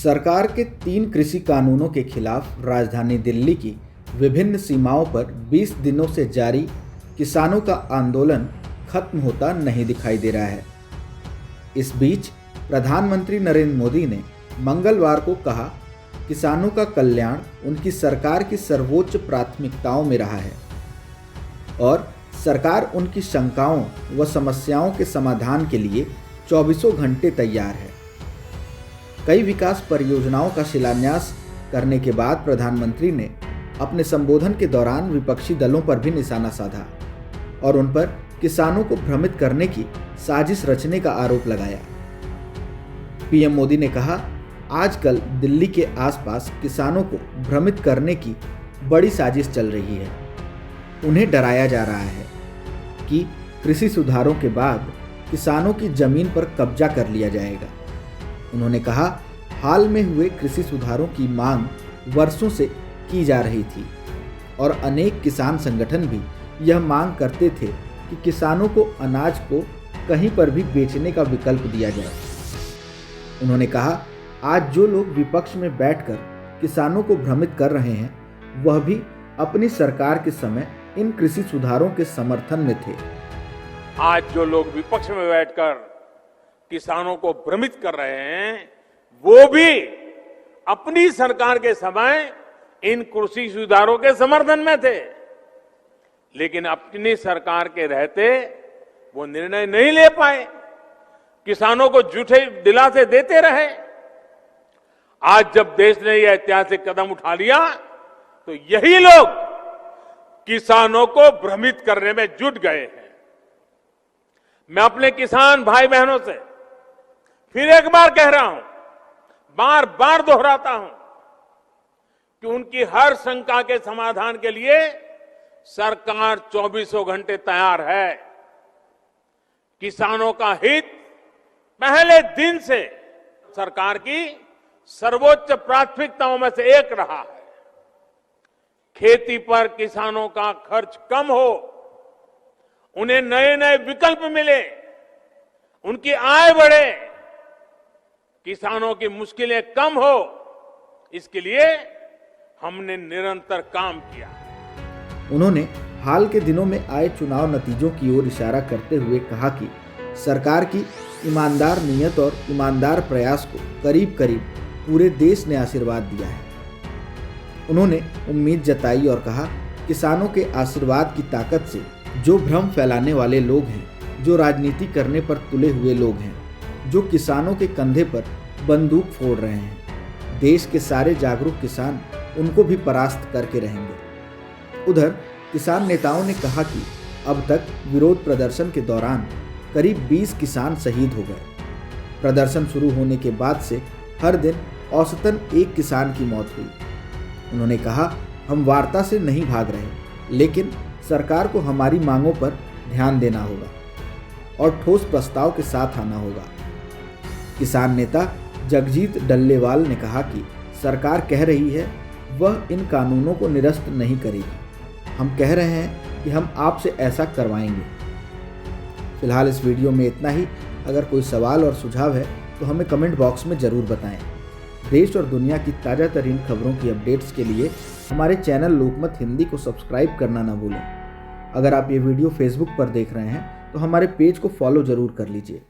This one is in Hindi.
सरकार के 3 कृषि कानूनों के खिलाफ राजधानी दिल्ली की विभिन्न सीमाओं पर 20 दिनों से जारी किसानों का आंदोलन खत्म होता नहीं दिखाई दे रहा है। इस बीच प्रधानमंत्री नरेंद्र मोदी ने मंगलवार को कहा, किसानों का कल्याण उनकी सरकार की सर्वोच्च प्राथमिकताओं में रहा है और सरकार उनकी शंकाओं व समस्याओं के समाधान के लिए 24 घंटे तैयार है। कई विकास परियोजनाओं का शिलान्यास करने के बाद प्रधानमंत्री ने अपने संबोधन के दौरान विपक्षी दलों पर भी निशाना साधा और उन पर किसानों को भ्रमित करने की साजिश रचने का आरोप लगाया। पीएम मोदी ने कहा, आजकल दिल्ली के आसपास किसानों को भ्रमित करने की बड़ी साजिश चल रही है। उन्हें डराया जा रहा है कि कृषि सुधारों के बाद किसानों की जमीन पर कब्जा कर लिया जाएगा। उन्होंने कहा, हाल में हुए कृषि सुधारों की मांग वर्षों से की जा रही थी और अनेक किसान संगठन भी यह मांग करते थे कि किसानों को अनाज को कहीं पर भी बेचने का विकल्प दिया जाए। उन्होंने कहा, आज जो लोग विपक्ष में बैठकर किसानों को भ्रमित कर रहे हैं, वह भी अपनी सरकार के समय इन कृषि सुधारों के समर्थन में थे। आज जो लोग विपक्ष में बैठकर किसानों को भ्रमित कर रहे हैं, वो भी अपनी सरकार के समय इन कृषि सुधारों के समर्थन में थे, लेकिन अपनी सरकार के रहते वो निर्णय नहीं ले पाए, किसानों को झूठे दिलासे देते रहे। आज जब देश ने यह ऐतिहासिक कदम उठा लिया तो यही लोग किसानों को भ्रमित करने में जुट गए हैं। मैं अपने किसान भाई बहनों से फिर एक बार कह रहा हूं, बार बार दोहराता हूं कि उनकी हर शंका के समाधान के लिए सरकार 24 घंटे तैयार है। किसानों का हित पहले दिन से सरकार की सर्वोच्च प्राथमिकताओं में से एक रहा है। खेती पर किसानों का खर्च कम हो, उन्हें नए नए विकल्प मिले, उनकी आय बढ़े, किसानों की मुश्किलें कम हो, इसके लिए हमने निरंतर काम किया। उन्होंने हाल के दिनों में आए चुनाव नतीजों की ओर इशारा करते हुए कहा कि सरकार की ईमानदार नीयत और ईमानदार प्रयास को करीब करीब पूरे देश ने आशीर्वाद दिया है। उन्होंने उम्मीद जताई और कहा, किसानों के आशीर्वाद की ताकत से जो भ्रम फैलाने वाले लोग हैं, जो राजनीति करने पर तुले हुए लोग हैं, जो किसानों के कंधे पर बंदूक फोड़ रहे हैं, देश के सारे जागरूक किसान उनको भी परास्त करके रहेंगे। उधर किसान नेताओं ने कहा कि अब तक विरोध प्रदर्शन के दौरान करीब 20 किसान शहीद हो गए। प्रदर्शन शुरू होने के बाद से हर दिन औसतन 1 किसान की मौत हुई। उन्होंने कहा, हम वार्ता से नहीं भाग रहे, लेकिन सरकार को हमारी मांगों पर ध्यान देना होगा और ठोस प्रस्ताव के साथ आना होगा। किसान नेता जगजीत डल्लेवाल ने कहा कि सरकार कह रही है वह इन कानूनों को निरस्त नहीं करेगी। हम कह रहे हैं कि हम आपसे ऐसा करवाएंगे। फिलहाल इस वीडियो में इतना ही। अगर कोई सवाल और सुझाव है तो हमें कमेंट बॉक्स में ज़रूर बताएं। देश और दुनिया की ताज़ा तरीन खबरों की अपडेट्स के लिए हमारे चैनल लोकमत हिंदी को सब्सक्राइब करना ना भूलें। अगर आप ये वीडियो फेसबुक पर देख रहे हैं तो हमारे पेज को फॉलो ज़रूर कर लीजिए।